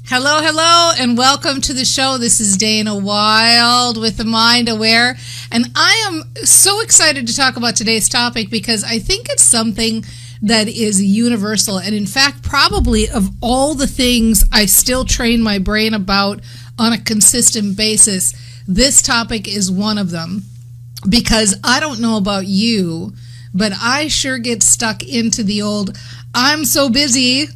Hello, hello, and welcome to the show. This is Dana Wilde with the Mind Aware, and I am so excited to talk about today's topic because I think it's something that is universal, and in fact, probably of all the things I still train my brain about on a consistent basis, this topic is one of them. Because I don't know about you, but I sure get stuck into the old "I'm so busy"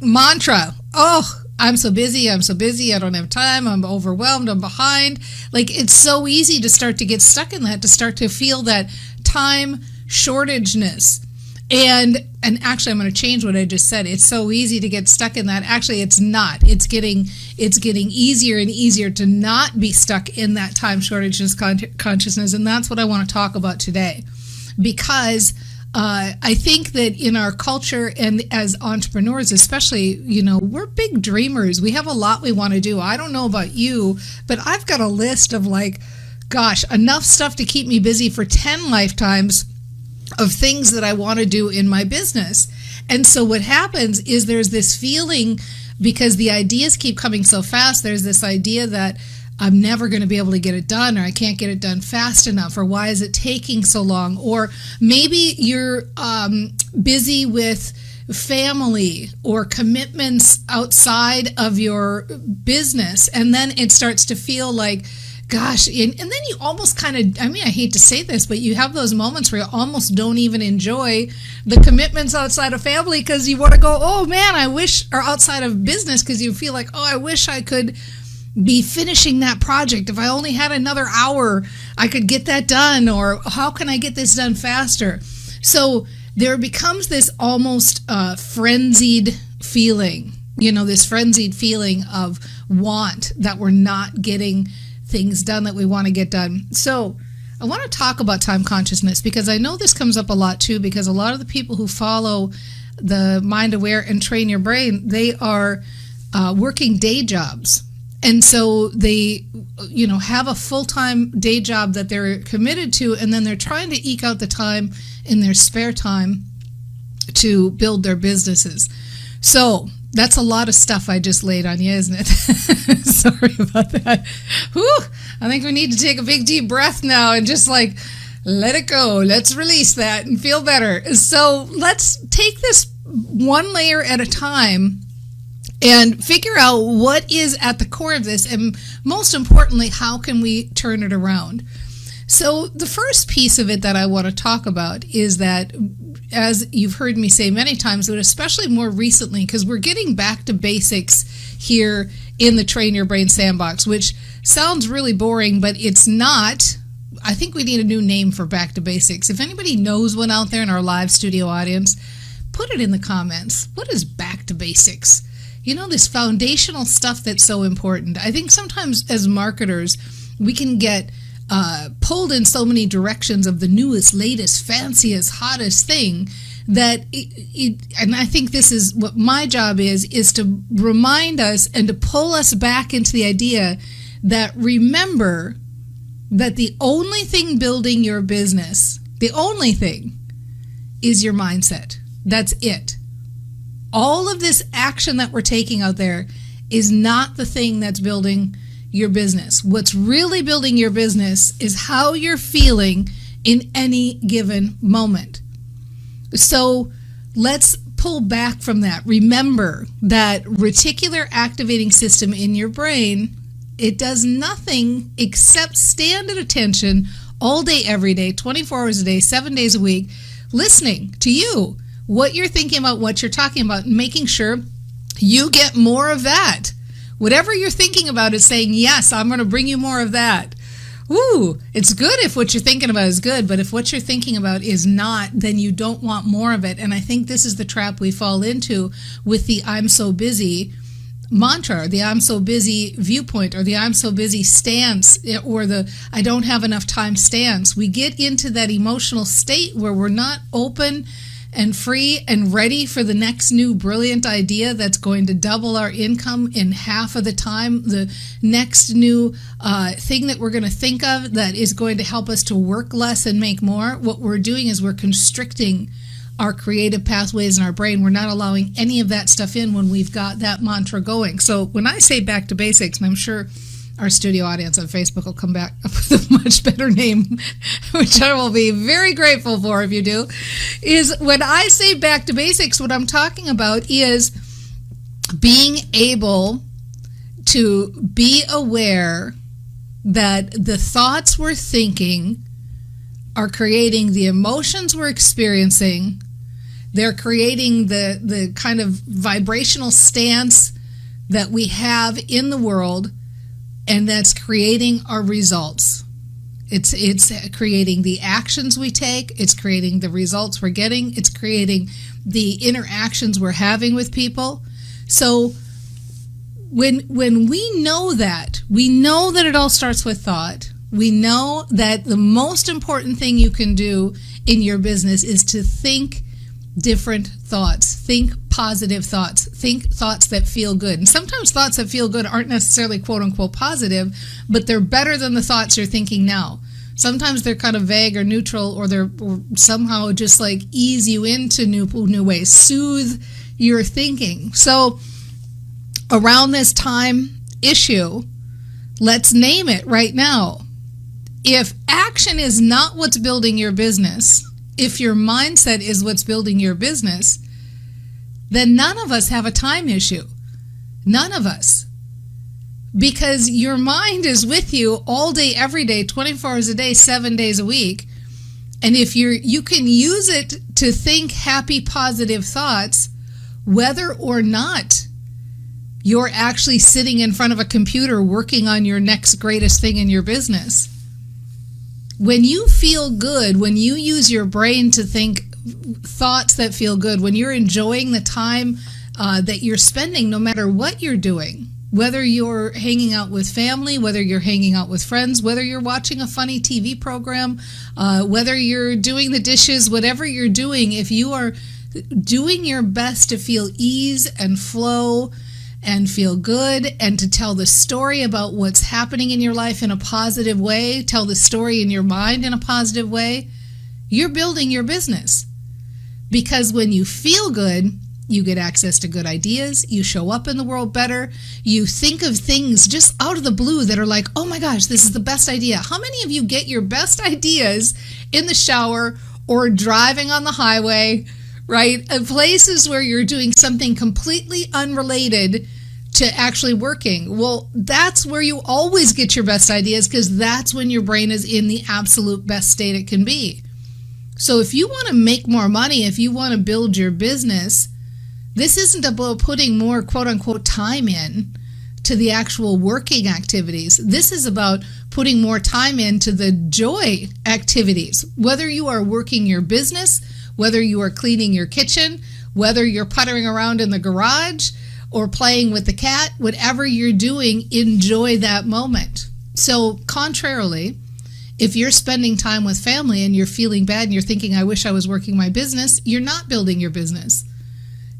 mantra. Oh, I'm so busy, I don't have time, I'm overwhelmed, I'm behind. Like, it's so easy to start to get stuck in that, to start to feel that time shortageness. And actually, I'm going to change what I just said. It's so easy to get stuck in that. Actually, it's not. It's getting easier and easier to not be stuck in that time shortageness consciousness. And that's what I want to talk about today. Because I think that in our culture and as entrepreneurs especially, we're big dreamers. We have a lot we want to do. I don't know about you, but I've got a list of enough stuff to keep me busy for 10 lifetimes of things that I want to do in my business. And so what happens is there's this feeling, because the ideas keep coming so fast, there's this idea that I'm never going to be able to get it done, or I can't get it done fast enough, or why is it taking so long? Or maybe you're busy with family or commitments outside of your business, and then it starts to feel like, gosh, and then you almost kind of, I hate to say this, but you have those moments where you almost don't even enjoy the commitments outside of family because you want to go, oh man, or outside of business because you feel like, oh, I wish I could be finishing that project. If I only had another hour, I could get that done, or how can I get this done faster? So there becomes this almost frenzied feeling, this frenzied feeling of want that we're not getting things done that we want to get done. So I want to talk about time consciousness because I know this comes up a lot too, because a lot of the people who follow the Mind Aware and Train Your Brain, they are working day jobs. And so they, have a full-time day job that they're committed to, and then they're trying to eke out the time in their spare time to build their businesses. So that's a lot of stuff I just laid on you, isn't it? Sorry about that. Whew, I think we need to take a big deep breath now and just let it go. Let's release that and feel better. So let's take this one layer at a time and figure out what is at the core of this, and most importantly, how can we turn it around? So the first piece of it that I want to talk about is that, as you've heard me say many times, but especially more recently, because we're getting back to basics here in the Train Your Brain Sandbox, which sounds really boring, but it's not. I think we need a new name for back to basics. If anybody knows one out there in our live studio audience, put it in the comments. What is back to basics? This foundational stuff that's so important. I think sometimes as marketers, we can get pulled in so many directions of the newest, latest, fanciest, hottest thing that and I think this is what my job is to remind us and to pull us back into the idea that, remember that the only thing building your business, the only thing, is your mindset. That's it. All of this action that we're taking out there is not the thing that's building your business. What's really building your business is how you're feeling in any given moment. So let's pull back from that. Remember that reticular activating system in your brain, it does nothing except stand at attention all day, every day, 24 hours a day, 7 days a week, listening to you, what you're thinking about, what you're talking about, and making sure you get more of that. Whatever you're thinking about is saying, yes, I'm going to bring you more of that. Ooh, it's good if what you're thinking about is good, but if what you're thinking about is not, then you don't want more of it. And I think this is the trap we fall into with the "I'm so busy" mantra, or the "I'm so busy" viewpoint, or the "I'm so busy" stance, or the "I don't have enough time" stance. We get into that emotional state where we're not open and free and ready for the next new brilliant idea that's going to double our income in half of the time, the next new thing that we're going to think of that is going to help us to work less and make more. What we're doing is we're constricting our creative pathways in our brain. We're not allowing any of that stuff in when we've got that mantra going. So when I say back to basics, and I'm sure our studio audience on Facebook will come back up with a much better name, which I will be very grateful for if you do, is when I say back to basics, what I'm talking about is being able to be aware that the thoughts we're thinking are creating the emotions we're experiencing. They're creating the kind of vibrational stance that we have in the world, and that's creating our results. It's creating the actions we take. It's creating the results we're getting. It's creating the interactions we're having with people. So when we know that it all starts with thought. We know that the most important thing you can do in your business is to think different thoughts. Think positive thoughts. Think thoughts that feel good. And sometimes thoughts that feel good aren't necessarily quote unquote positive, but they're better than the thoughts you're thinking now. Sometimes they're kind of vague or neutral, or they're somehow just like ease you into new ways, soothe your thinking. So around this time issue, let's name it right now. If action is not what's building your business, if your mindset is what's building your business, then none of us have a time issue. None of us. Because your mind is with you all day, every day, 24 hours a day, 7 days a week. And if you can use it to think happy, positive thoughts, whether or not you're actually sitting in front of a computer working on your next greatest thing in your business. When you feel good, when you use your brain to think thoughts that feel good, when you're enjoying the time that you're spending, no matter what you're doing, whether you're hanging out with family, whether you're hanging out with friends, whether you're watching a funny TV program, whether you're doing the dishes, whatever you're doing, if you are doing your best to feel ease and flow and feel good, and to tell the story about what's happening in your life in a positive way, tell the story in your mind in a positive way, you're building your business. Because when you feel good, you get access to good ideas, you show up in the world better, you think of things just out of the blue that are like, oh my gosh, this is the best idea. How many of you get your best ideas in the shower or driving on the highway, right? Places where you're doing something completely unrelated to actually working. Well, that's where you always get your best ideas, because that's when your brain is in the absolute best state it can be. So if you want to make more money, if you want to build your business, this isn't about putting more quote unquote time in to the actual working activities. This is about putting more time into the joy activities. Whether you are working your business, whether you are cleaning your kitchen, whether you're puttering around in the garage or playing with the cat, whatever you're doing, enjoy that moment. So contrarily, if you're spending time with family and you're feeling bad and you're thinking, I wish I was working my business, you're not building your business.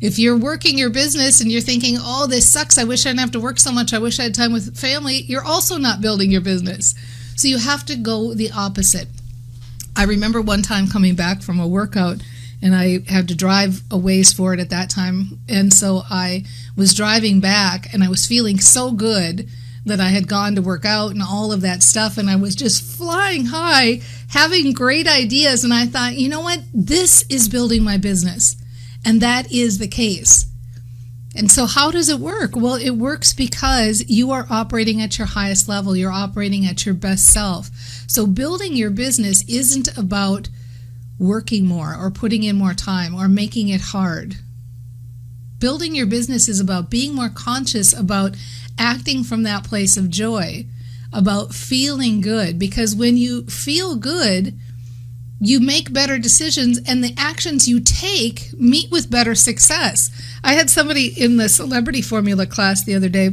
If you're working your business and you're thinking, oh, this sucks, I wish I didn't have to work so much, I wish I had time with family, you're also not building your business. So you have to go the opposite. I remember one time coming back from a workout, and I had to drive a ways for it at that time. And so I was driving back, and I was feeling so good that I had gone to work out and all of that stuff. And I was just flying high, having great ideas. And I thought, you know what? This is building my business. And that is the case. And so how does it work? Well, it works because you are operating at your highest level. You're operating at your best self. So building your business isn't about working more or putting in more time or making it hard. Building your business is about being more conscious about acting from that place of joy, about feeling good. Because when you feel good, you make better decisions, and the actions you take meet with better success. I had somebody in the celebrity formula class the other day,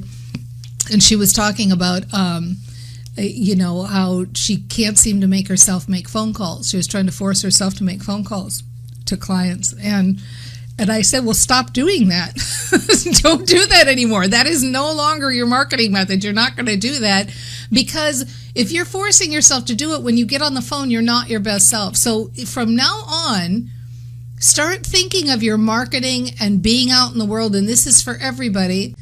and she was talking about how she can't seem to make herself make phone calls. She was trying to force herself to make phone calls to clients. And I said, well, stop doing that. Don't do that anymore. That is no longer your marketing method. You're not going to do that, because if you're forcing yourself to do it, when you get on the phone, you're not your best self. So from now on, Start thinking of your marketing and being out in the world, and this is for everybody,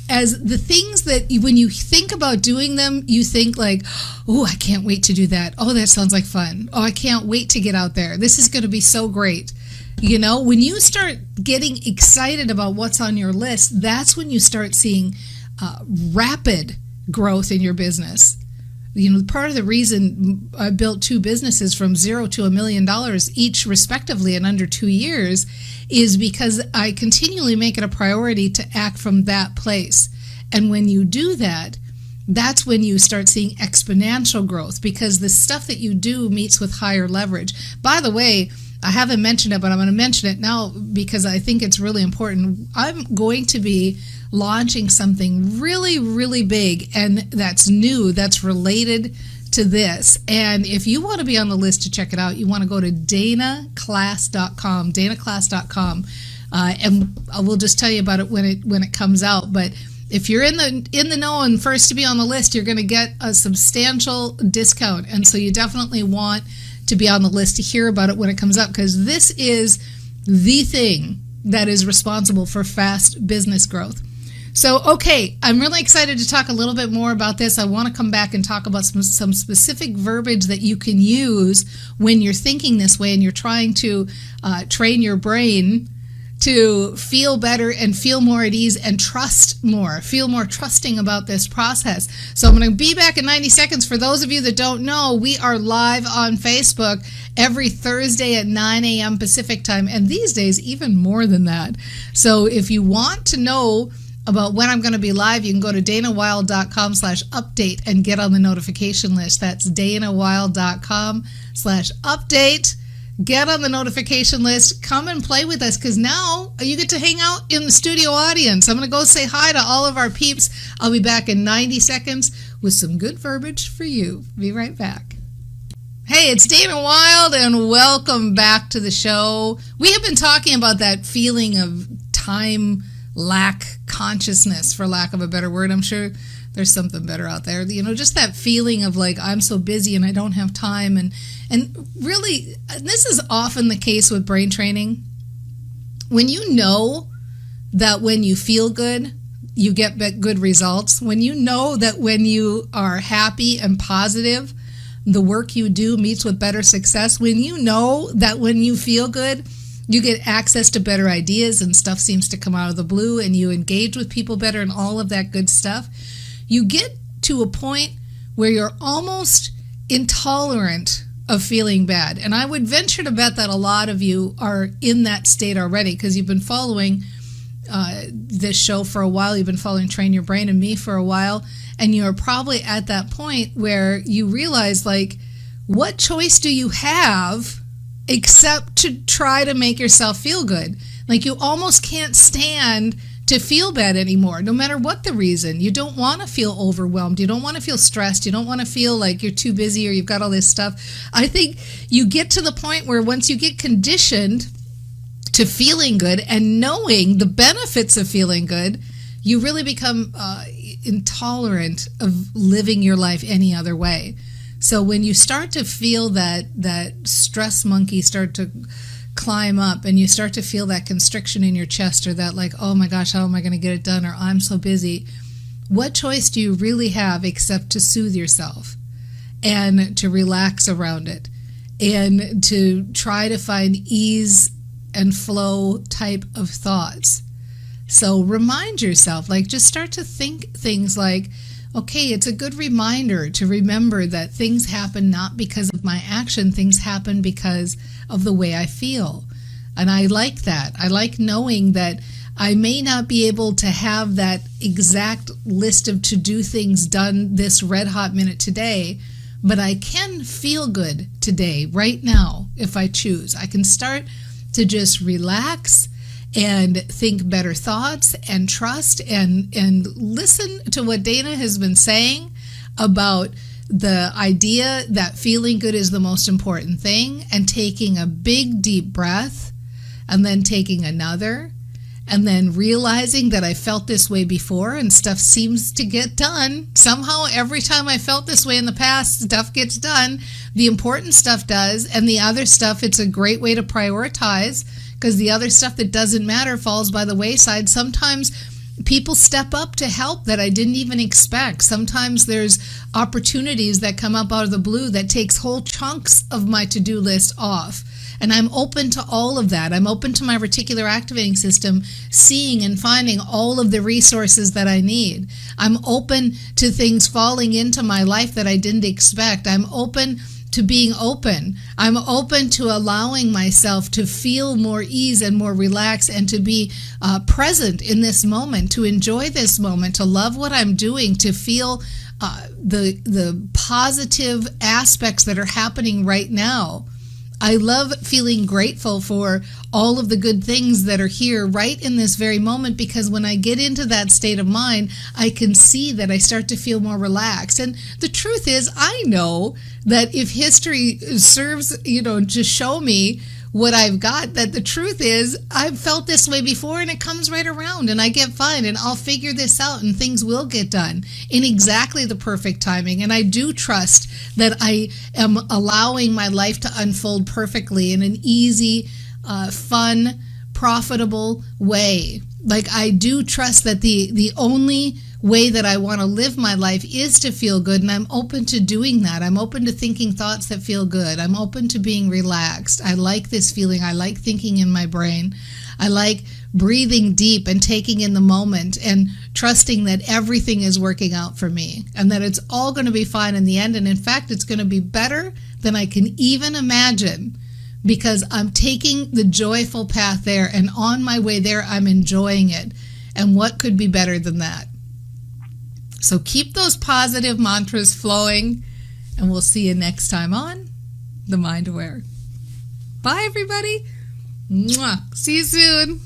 as the things that when you think about doing them, you think like, oh, I can't wait to do that. Oh, that sounds like fun. Oh, I can't wait to get out there. This is going to be so great. You know, when you start getting excited about what's on your list, that's when you start seeing rapid growth in your business. You know, part of the reason I built 2 businesses from $0 to $1 million each respectively in under 2 years is because I continually make it a priority to act from that place. And when you do that, that's when you start seeing exponential growth, because the stuff that you do meets with higher leverage. By the way, I haven't mentioned it, but I'm going to mention it now because I think it's really important. I'm going to be launching something really, really big, and that's new, that's related to this. And if you want to be on the list to check it out, you want to go to danaclass.com, danaclass.com, and I will just tell you about it when it comes out. But if you're in the know and first to be on the list, you're going to get a substantial discount, and so you definitely want to be on the list to hear about it when it comes up, because this is the thing that is responsible for fast business growth. So, okay, I'm really excited to talk a little bit more about this. I want to come back and talk about some specific verbiage that you can use when you're thinking this way and you're trying to train your brain to feel better and feel more at ease and trust more, feel more trusting about this process. So I'm going to be back in 90 seconds. For those of you that don't know, we are live on Facebook every Thursday at 9 a.m. Pacific time, and these days even more than that. So if you want to know about when I'm going to be live, you can go to danawilde.com/update and get on the notification list. That's danawilde.com/update. Get on the notification list. Come and play with us, because now you get to hang out in the studio audience. I'm going to go say hi to all of our peeps. I'll be back in 90 seconds with some good verbiage for you. Be right back. Hey, it's Dana Wilde, and welcome back to the show. We have been talking about that feeling of time lack consciousness, for lack of a better word. I'm sure there's something better out there. You know, just that feeling of like, I'm so busy and I don't have time. And really, this is often the case with brain training. When you know that when you feel good, you get good results. When you know that when you are happy and positive, the work you do meets with better success. When you know that when you feel good, you get access to better ideas and stuff seems to come out of the blue, and you engage with people better and all of that good stuff. You get to a point where you're almost intolerant of feeling bad. And I would venture to bet that a lot of you are in that state already, because you've been following this show for a while. You've been following Train Your Brain and me for a while. And you're probably at that point where you realize, like, what choice do you have except to try to make yourself feel good? Like, you almost can't stand to feel bad anymore, no matter what the reason. You don't want to feel overwhelmed. You don't want to feel stressed. You don't want to feel like you're too busy or you've got all this stuff. I think you get to the point where once you get conditioned to feeling good and knowing the benefits of feeling good, you really become intolerant of living your life any other way. So when you start to feel that stress monkey start to climb up, and you start to feel that constriction in your chest, or that like, oh my gosh, how am I going to get it done, or I'm so busy, what choice do you really have except to soothe yourself and to relax around it and to try to find ease and flow type of thoughts? So remind yourself, like, just start to think things like, okay, it's a good reminder to remember that things happen not because of my action, things happen because of the way I feel. And I like that. I like knowing that I may not be able to have that exact list of to-do things done this red hot minute today, but I can feel good today, right now, if I choose. I can start to just relax and think better thoughts and trust and listen to what Dana has been saying about the idea that feeling good is the most important thing, and taking a big deep breath and then taking another and then realizing that I felt this way before and stuff seems to get done. Somehow, every time I felt this way in the past, stuff gets done. The important stuff does, and the other stuff, it's a great way to prioritize, because the other stuff that doesn't matter falls by the wayside. Sometimes people step up to help that I didn't even expect. Sometimes there's opportunities that come up out of the blue that takes whole chunks of my to-do list off. And I'm open to all of that. I'm open to my reticular activating system, seeing and finding all of the resources that I need. I'm open to things falling into my life that I didn't expect. I'm open to being open. I'm open to allowing myself to feel more ease and more relaxed, and to be present in this moment, to enjoy this moment, to love what I'm doing, to feel the positive aspects that are happening right now. I love feeling grateful for all of the good things that are here right in this very moment, because when I get into that state of mind, I can see that I start to feel more relaxed. And the truth is, I know that if history serves, to show me what I've got, that the truth is I've felt this way before, and it comes right around, and I get fine, and I'll figure this out, and things will get done in exactly the perfect timing. And I do trust that I am allowing my life to unfold perfectly in an easy, fun, profitable way. Like, I do trust that the only way that I want to live my life is to feel good, and I'm open to doing that. I'm open to thinking thoughts that feel good. I'm open to being relaxed. I like this feeling. I like thinking in my brain. I like breathing deep and taking in the moment and trusting that everything is working out for me, and that it's all going to be fine in the end. And in fact, it's going to be better than I can even imagine, because I'm taking the joyful path there, and on my way there, I'm enjoying it. And what could be better than that? So keep those positive mantras flowing, and we'll see you next time on The Mind Aware. Bye, everybody. Mwah. See you soon.